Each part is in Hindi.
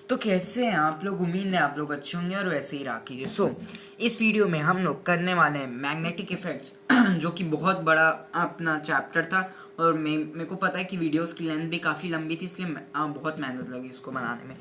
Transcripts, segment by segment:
तो कैसे हैं आप लोग। उम्मीद है आप लोग अच्छे होंगे और वैसे ही रहा कीजिए। इस वीडियो में हम लोग करने वाले हैं मैग्नेटिक इफेक्ट्स जो कि बहुत बड़ा अपना चैप्टर था और मेरे को पता है कि वीडियोस की लेंथ भी काफ़ी लंबी थी, इसलिए बहुत मेहनत लगी उसको बनाने में।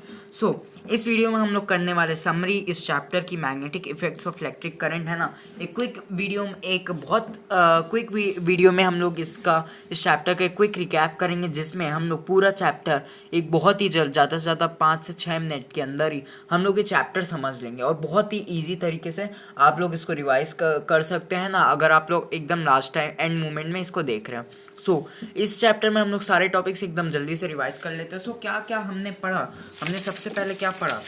इस वीडियो में हम लोग करने वाले समरी इस चैप्टर की magnetic effects of electric current है ना। एक क्विक वीडियो में एक बहुत क्विक वीडियो में हम लोग इस चैप्टर का एक क्विक रिकैप करेंगे, जिसमें हम लोग पूरा चैप्टर एक बहुत ही जल्द ज़्यादा से ज़्यादा 5 से 6 मिनट के अंदर ही हम लोग ये चैप्टर समझ लेंगे और बहुत ही ईजी तरीके से आप लोग इसको रिवाइज कर सकते हैं ना, अगर आप लोग एकदम लास्ट टाइम एंड मोमेंट में इसको देख रहे हैं। इस चैप्टर में हम लोग सारे टॉपिक्स एकदम जल्दी से रिवाइज कर लेते हैं। क्या क्या हमने पढ़ा। हमने सबसे पहले क्या पढ़ा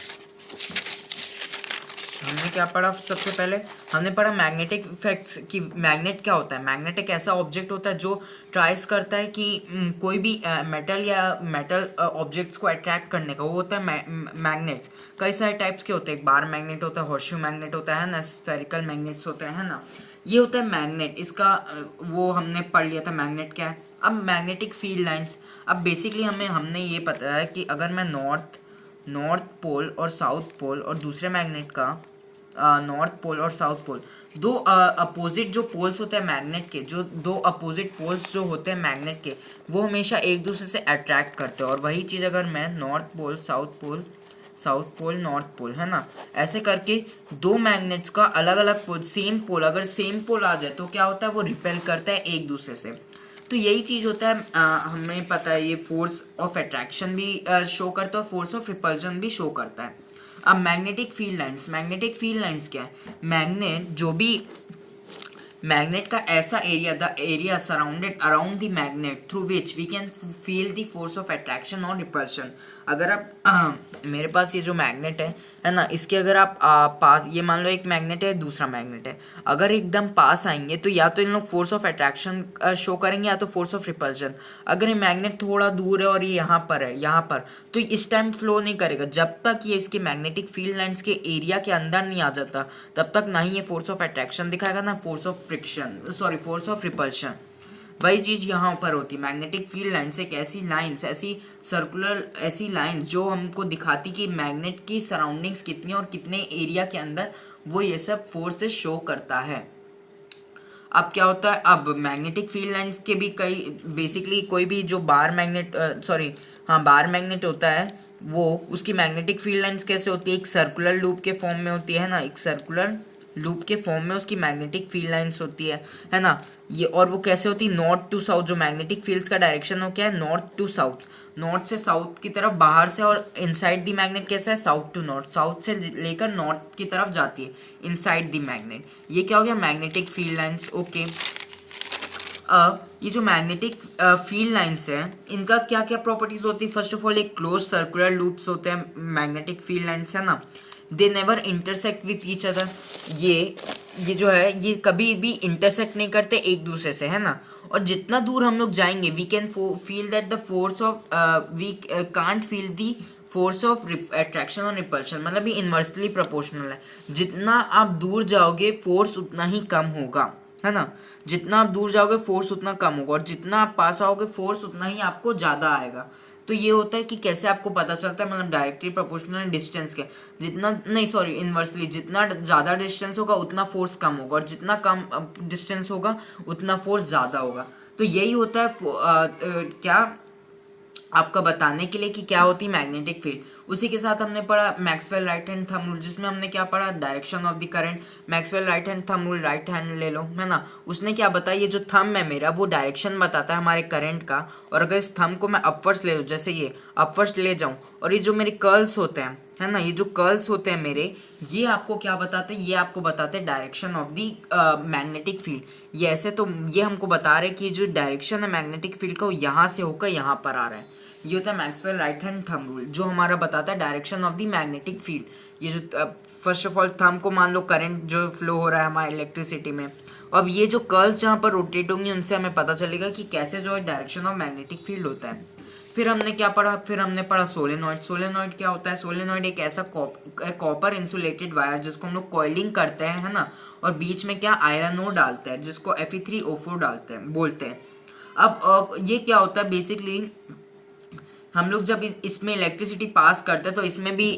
सबसे पहले हमने पढ़ा मैग्नेटिक इफेक्ट्स की। मैग्नेट क्या होता है। मैग्नेट एक ऐसा ऑब्जेक्ट होता है जो ट्राइज करता है कि कोई भी मेटल ऑब्जेक्ट्स को अट्रैक्ट करने का, वो होता है मैग्नेट्स। कई सारे टाइप्स के होते हैं। एक बार मैग्नेट होता है, हॉर्सशू मैग्नेट होता है ना, स्फेरिकल मैग्नेट्स होते हैं ना। ये होता है मैग्नेट। इसका वो हमने पढ़ लिया था मैग्नेट क्या है। अब मैग्नेटिक फील्ड लाइंस। अब बेसिकली हमने ये पता है कि अगर मैं नॉर्थ पोल और साउथ पोल और दूसरे मैग्नेट का नॉर्थ पोल और साउथ पोल, दो अपोजिट जो पोल्स होते हैं मैग्नेट के, जो दो अपोजिट पोल्स जो होते हैं मैग्नेट के, वो हमेशा एक दूसरे से अट्रैक्ट करते हैं। और वही चीज़ अगर मैं north pole south pole north pole है ना, ऐसे करके दो मैग्नेट्स का अलग अलग पोल, सेम पोल, अगर सेम पोल आ जाए तो क्या होता है, वो रिपेल करता है एक दूसरे से। तो यही चीज़ होता है। हमें पता है ये फोर्स ऑफ अट्रैक्शन भी शो करता है और फोर्स ऑफ रिपल्जन भी शो करता है। अब मैग्नेटिक फील्ड लाइंस क्या है। मैग्नेट का ऐसा area, the area surrounded around the magnet through which we can feel the force of attraction और रिपल्शन। अगर आप मेरे पास ये जो मैग्नेट है ना, इसके अगर आप पास, ये मान लो एक मैग्नेट है दूसरा मैग्नेट है, अगर एकदम पास आएंगे तो या तो इन लोग फोर्स ऑफ अट्रैक्शन शो करेंगे या तो फोर्स ऑफ रिपल्शन। अगर ये मैग्नेट थोड़ा दूर है और ये यहाँ पर तो इस टाइम फ्लो नहीं करेगा जब तक ये इसके मैग्नेटिक फील्ड लाइंस के एरिया के अंदर नहीं आ जाता, तब तक ना ही ये फोर्स ऑफ अट्रैक्शन दिखाएगा ना फोर्स ऑफ रिपल्शन। वही चीज़ यहाँ पर होती है। मैग्नेटिक फील्ड लाइंस एक ऐसी लाइंस, ऐसी लाइंस जो हमको दिखाती कि मैग्नेट की सराउंडिंग्स कितनी और कितने एरिया के अंदर वो ये सब फोर्सेस शो करता है। अब क्या होता है, अब मैग्नेटिक फील्ड लाइंस के भी कई, बेसिकली कोई भी जो बार मैग्नेट होता है, वो उसकी मैग्नेटिक फील्ड लाइंस कैसे होती है, एक सर्कुलर लूप के फॉर्म में होती है ना, एक सर्कुलर लूप के फॉर्म में उसकी मैग्नेटिक फील्ड लाइंस होती है ना। ये और वो कैसे होती है, नॉर्थ टू साउथ। जो मैग्नेटिक फील्ड्स का डायरेक्शन हो क्या है, नॉर्थ टू साउथ, नॉर्थ से साउथ की तरफ बाहर से, और इनसाइड द मैग्नेट कैसा है, साउथ टू नॉर्थ, साउथ से लेकर नॉर्थ की तरफ जाती है इनसाइड द मैग्नेट। ये क्या हो गया, मैग्नेटिक फील्ड लाइंस। ओके, अब ये जो मैग्नेटिक फील्ड लाइंस है, इनका क्या क्या प्रॉपर्टीज होती है। फर्स्ट ऑफ ऑल, एक क्लोज सर्कुलर लूप्स होते हैं मैग्नेटिक फील्ड लाइंस है ना। They never intersect with each other. ये जो है, ये कभी भी इंटरसेक्ट नहीं करते एक दूसरे से, है ना। और जितना दूर हम लोग जाएंगे, we can feel that the force of, we can't feel the force of attraction और रिपल्शन, मतलब ये इन्वर्सली प्रोपोर्शनल है। जितना आप दूर जाओगे फोर्स उतना ही कम होगा, है ना। जितना आप दूर जाओगे फोर्स उतना कम होगा, और जितना आप पास आओगे फोर्स उतना ही आपको ज़्यादा आएगा। तो ये होता है कि कैसे आपको पता चलता है, मतलब डायरेक्टली प्रोपोर्शनल डिस्टेंस के, इन्वर्सली, जितना ज़्यादा डिस्टेंस होगा उतना फोर्स कम होगा, और जितना कम डिस्टेंस होगा उतना फोर्स ज़्यादा होगा। तो यही होता है क्या, आपका बताने के लिए कि क्या होती है मैग्नेटिक फील्ड। उसी के साथ हमने पढ़ा Maxwell right hand thumb rule, जिसमें हमने क्या पढ़ा, direction of the current. Maxwell right hand thumb rule, right hand ले लो, है ना। उसने क्या बताया, ये जो थंब है मेरा, वो डायरेक्शन बताता है हमारे करंट का। और अगर इस थंब को मैं अपवर्ड्स ले लूँ, जैसे ये अपवर्ड्स ले जाऊँ, और ये जो मेरे कर्ल्स होते हैं, है ना, ये जो कर्ल्स होते हैं मेरे, ये आपको क्या बताते हैं, ये आपको बताते हैं direction of the magnetic field. ये ऐसे, तो ये हमको बता रहे हैं कि जो डायरेक्शन है मैग्नेटिक फील्ड का, वो यहाँ से होकर यहाँ पर आ रहा है। ये होता है Maxwell right hand thumb rule, जो हमारा बताता है direction of the magnetic field. ये जो फर्स्ट ऑफ ऑल थंब को मान लो करंट जो फ्लो हो रहा है हमारे इलेक्ट्रिसिटी में, अब ये जो कर्ल्स जहाँ पर रोटेट होंगी उनसे हमें पता चलेगा कि कैसे जो है डायरेक्शन ऑफ मैग्नेटिक फील्ड होता है। फिर हमने क्या पढ़ा, फिर हमने पढ़ा सोलेनॉइड। सोलेनॉइड क्या होता है, सोलेनॉइड एक ऐसा कॉपर इंसुलेटेड वायर जिसको हम लोग कॉइलिंग करते हैं, है ना, और बीच में क्या आयरन ओर डालते हैं, जिसको Fe3O4 डालते हैं बोलते हैं। अब ये क्या होता है, बेसिकली हम लोग जब इसमें इलेक्ट्रिसिटी पास करते हैं तो इसमें भी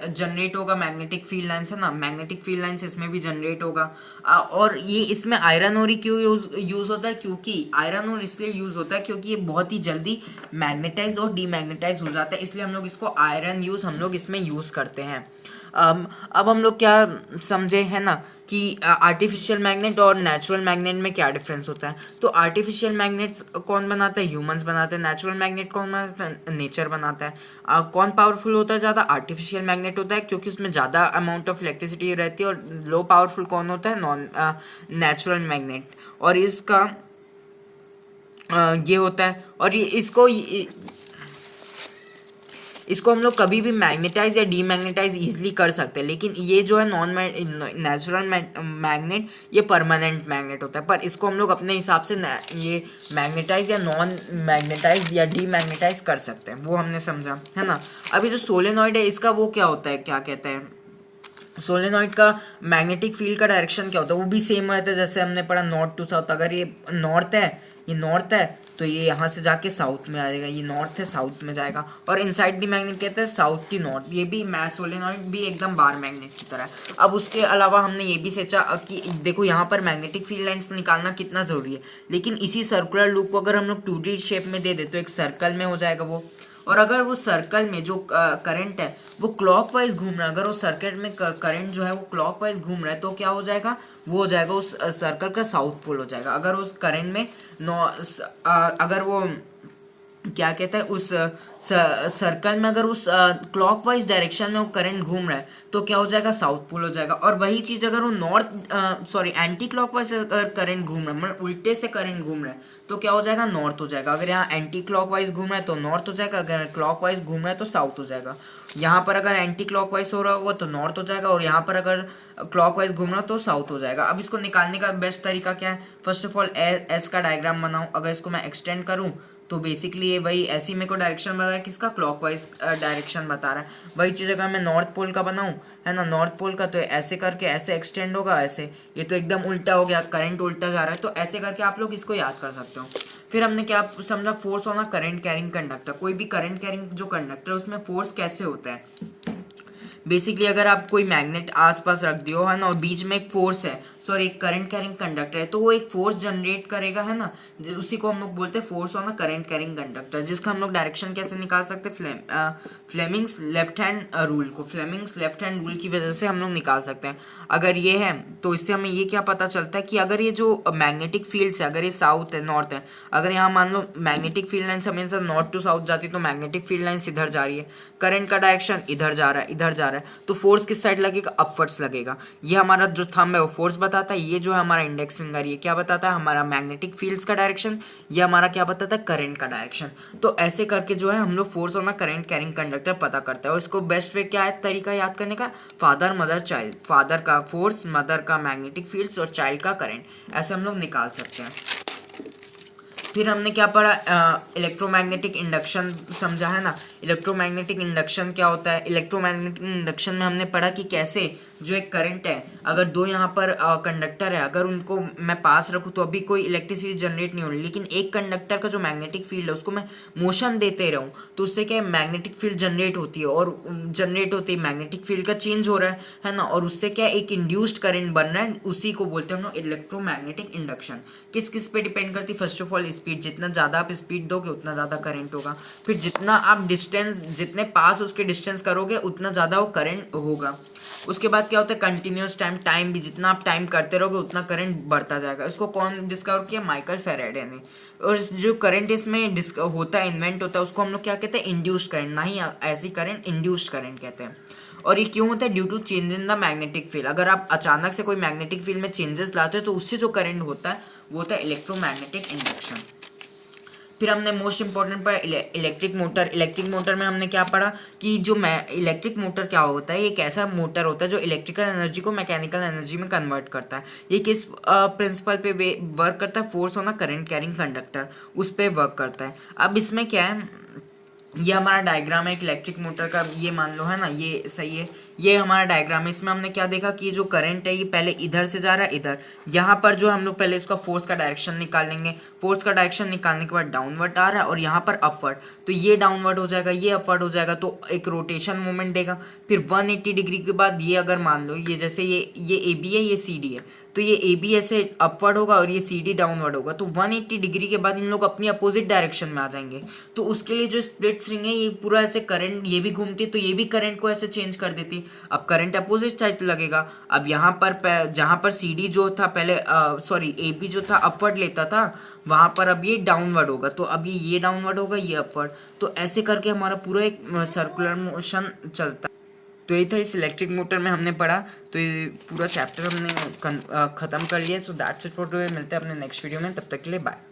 जनरेट होगा मैग्नेटिक फील्ड लाइन्स, है ना, मैग्नेटिक फील्ड लाइन्स इसमें भी जनरेट होगा। और ये इसमें आयरन और ही क्यों यूज होता है, क्योंकि आयरन और इसलिए यूज होता है क्योंकि ये बहुत ही जल्दी मैग्नेटाइज और डीमैग्नेटाइज हो जाता है, इसलिए हम लोग इसको आयरन हम लोग इसमें यूज करते हैं। अब हम लोग क्या समझे, है ना, कि आर्टिफिशियल मैग्नेट और नेचुरल मैग्नेट में क्या डिफरेंस होता है। तो आर्टिफिशियल मैग्नेट्स कौन बनाता है, ह्यूमंस बनाते हैं। नेचुरल मैग्नेट कौन बनाता है, नेचर बनाता है। कौन पावरफुल होता है ज़्यादा, आर्टिफिशियल मैग्नेट होता है क्योंकि उसमें ज़्यादा अमाउंट ऑफ इलेक्ट्रिसिटी रहती है। और लो पावरफुल कौन होता है, नॉन नेचुरल मैग्नेट। और इसका ये होता है, और इसको हम लोग कभी भी मैग्नेटाइज या डीमैग्नेटाइज इजीली कर सकते हैं। लेकिन ये जो है नॉन नेचुरल मैग्नेट, ये परमानेंट मैग्नेट होता है, पर इसको हम लोग अपने हिसाब से ये मैग्नेटाइज या नॉन मैग्नेटाइज या डीमैग्नेटाइज कर सकते हैं, वो हमने समझा, है ना। अभी जो सोलेनॉइड है इसका वो क्या होता है, क्या कहते हैं, सोलेनॉइड का मैग्नेटिक फील्ड का डायरेक्शन क्या होता है, वो भी सेम रहता है जैसे हमने पढ़ा नॉर्थ टू साउथ। अगर ये नॉर्थ है तो ये यहाँ से जाके साउथ में आ जाएगा, ये नॉर्थ है साउथ में जाएगा। और इनसाइड द मैग्नेट कहते हैं साउथ टू नॉर्थ। ये भी सोलेनॉइड भी एकदम बार मैग्नेट की तरह है। अब उसके अलावा हमने ये भी सोचा कि देखो यहाँ पर मैग्नेटिक फील्ड लाइन्स निकालना कितना ज़रूरी है, लेकिन इसी सर्कुलर लूप को अगर हम लोग 2D शेप में दे दे तो एक सर्कल में हो जाएगा वो। और अगर वो सर्कल में जो करंट है वो क्लॉकवाइज घूम रहा है, अगर वो सर्किट में करंट जो है वो क्लॉकवाइज घूम रहा है तो क्या हो जाएगा, वो हो जाएगा उस सर्कल का साउथ पोल हो जाएगा। अगर उस करंट में अगर वो क्या कहता है उस सर्कल में अगर उस क्लॉकवाइज डायरेक्शन में वो करंट घूम रहा है तो क्या हो जाएगा, साउथ पोल हो जाएगा। और वही चीज़ अगर वो एंटी क्लॉकवाइज अगर करंट घूम रहा है, मतलब उल्टे से करंट घूम रहा है तो क्या हो जाएगा, नॉर्थ हो जाएगा। अगर यहाँ एंटी क्लॉकवाइज घूम रहा है तो नॉर्थ हो जाएगा, अगर क्लॉकवाइज घूम रहा है तो साउथ हो जाएगा। यहाँ पर अगर एंटी क्लॉकवाइज हो रहा होगा तो नॉर्थ हो जाएगा, और यहाँ पर अगर क्लॉकवाइज घूम रहा हो तो साउथ हो जाएगा। अब इसको निकालने का बेस्ट तरीका क्या है, फर्स्ट ऑफ ऑल एस का डायग्राम बनाऊँ। अगर इसको मैं एक्सटेंड करूँ तो बेसिकली ये वही ऐसी मेरे को डायरेक्शन बता रहा है, किसका, क्लॉकवाइज डायरेक्शन बता रहा है। वही चीज़ अगर मैं नॉर्थ पोल का बनाऊँ, है ना, नॉर्थ पोल का, तो ऐसे करके ऐसे एक्सटेंड होगा, ऐसे। ये तो एकदम उल्टा हो गया, करंट उल्टा जा रहा है, तो ऐसे करके आप लोग इसको याद कर सकते हो। फिर हमने क्या समझा, force on a current carrying conductor. कोई भी करंट कैरिंग जो कंडक्टर है उसमें फोर्स कैसे होता है। बेसिकली अगर आप कोई मैग्नेट आसपास रख दियो, है ना, और बीच में एक फोर्स है, एक करंट कैरिंग कंडक्टर है, तो वो एक फोर्स जनरेट करेगा, है ना, उसी को हम लोग बोलते हैं force on a current carrying conductor, जिसका हम लोग डायरेक्शन कैसे निकाल सकते हैं, फ्लेमिंग्स लेफ्ट हैंड रूल को, फ्लेमिंग्स लेफ्ट हैंड रूल की वजह से हम लोग निकाल सकते हैं। अगर ये है तो इससे हमें ये क्या पता चलता है कि अगर ये जो मैग्नेटिक फील्ड्स है, अगर ये साउथ है नॉर्थ है, अगर यहाँ मान लो मैग्नेटिक फील्ड लाइन्स हमेशा नॉर्थ टू साउथ जाती है तो मैग्नेटिक फील्ड लाइन्स इधर जा रही है, करंट का डायरेक्शन इधर जा रहा है, इधर जा रहा है, तो फोर्स किस साइड लगेगा, अपवर्ड्स लगेगा। ये हमारा जो थंब है वो फोर्स बताता है, ये जो है हमारा इंडेक्स फिंगर ये क्या बताता है, हमारा मैग्नेटिक फील्ड्स का डायरेक्शन, ये हमारा क्या बताता है, करंट का डायरेक्शन। तो ऐसे करके जो है हम लोग force on a current carrying conductor पता करते हैं। और इसको बेस्ट वे क्या है तरीका याद करने का, फादर मदर चाइल्ड, फादर का फोर्स, मदर का मैग्नेटिक फील्ड्स और चाइल्ड का करंट, ऐसे हम लोग निकाल सकते हैं। फिर हमने क्या पढ़ा, इलेक्ट्रोमैग्नेटिक इंडक्शन समझा, है ना। इलेक्ट्रोमैग्नेटिक इंडक्शन क्या होता है, इलेक्ट्रोमैग्नेटिक इंडक्शन में हमने पढ़ा कि कैसे जो एक करंट है, अगर दो यहाँ पर कंडक्टर है, अगर उनको मैं पास रखूँ तो अभी कोई इलेक्ट्रिसिटी जनरेट नहीं होनी, लेकिन एक कंडक्टर का जो मैग्नेटिक फील्ड है उसको मैं मोशन देते रहूँ तो उससे क्या है, मैग्नेटिक फील्ड जनरेट होती है, और जनरेट होती है मैग्नेटिक फील्ड का चेंज हो रहा है ना, और उससे क्या एक इंड्यूस्ड करंट बन रहा है, उसी को बोलते हैं हम लोग इलेक्ट्रोमैग्नेटिक इंडक्शन। किस किस पे डिपेंड करती है, फर्स्ट ऑफ ऑल स्पीड, जितना ज़्यादा आप स्पीड दोगे उतना ज़्यादा करंट होगा। फिर जितना आप जितने पास उसके डिस्टेंस करोगे उतना ज़्यादा वो करंट होगा। उसके बाद क्या होता है, कंटिन्यूस टाइम भी, जितना आप टाइम करते रहोगे उतना करंट बढ़ता जाएगा। इसको कौन डिस्कवर किया, माइकल फेराडे ने। और जो करंट इसमें होता है, इन्वेंट होता है, उसको हम लोग क्या कहते हैं, इंड्यूस्ड करंट, ना ही ऐसी करंट, इंड्यूस्ड करंट कहते हैं। और ये क्यों होता है, due to change in the magnetic field. अगर आप अचानक से कोई मैग्नेटिक फील्ड में चेंजेस लाते हो तो उससे जो करंट होता है वो होता है इलेक्ट्रोमैग्नेटिक इंडक्शन। फिर हमने मोस्ट इंपॉर्टेंट पढ़ा इलेक्ट्रिक मोटर। इलेक्ट्रिक मोटर में हमने क्या पढ़ा कि जो इलेक्ट्रिक मोटर क्या होता है, एक ऐसा मोटर होता है जो इलेक्ट्रिकल एनर्जी को मैकेनिकल एनर्जी में कन्वर्ट करता है। ये किस प्रिंसिपल पे वर्क करता है, force on a current carrying conductor, उस पर वर्क करता है। अब इसमें क्या है, ये हमारा डायग्राम है एक इलेक्ट्रिक मोटर का, ये मान लो, है ना, ये सही है, ये हमारा डायग्राम है। इसमें हमने क्या देखा कि जो करंट है ये पहले इधर से जा रहा है इधर, यहाँ पर जो हम लोग पहले इसका फोर्स का डायरेक्शन निकालेंगे, फोर्स का डायरेक्शन निकालने के बाद डाउनवर्ड आ रहा है और यहाँ पर अपवर्ड, तो ये डाउनवर्ड हो जाएगा, ये अपवर्ड हो जाएगा, तो एक रोटेशन मोमेंट देगा। फिर 180 डिग्री के बाद ये अगर मान लो ये जैसे ये ए बी है, ये सी डी है, तो ये ए बी ऐसे अपवर्ड होगा और ये सी डी डाउनवर्ड होगा, तो 180 डिग्री के बाद इन लोग अपनी अपोजिट डायरेक्शन में आ जाएंगे। तो उसके लिए जो स्प्लिट रिंग है ये पूरा ऐसे करंट, ये भी घूमती है तो ये भी करंट को ऐसे चेंज कर देती है। अब करंट अपोजिट साइड लगेगा। अब यहाँ पर जहाँ पर सी डी जो था पहले, सॉरी ए बी जो था अपवर्ड लेता था, वहाँ पर अब ये डाउनवर्ड होगा, तो अब ये डाउनवर्ड होगा, ये अपवर्ड, तो ऐसे करके हमारा पूरा एक सर्कुलर मोशन चलता है। तो ये था इस इलेक्ट्रिक मोटर में हमने पढ़ा। तो ये पूरा चैप्टर हमने ख़त्म कर लिया। So that's it for today. मिलते हैं अपने नेक्स्ट वीडियो में, तब तक के लिए बाय।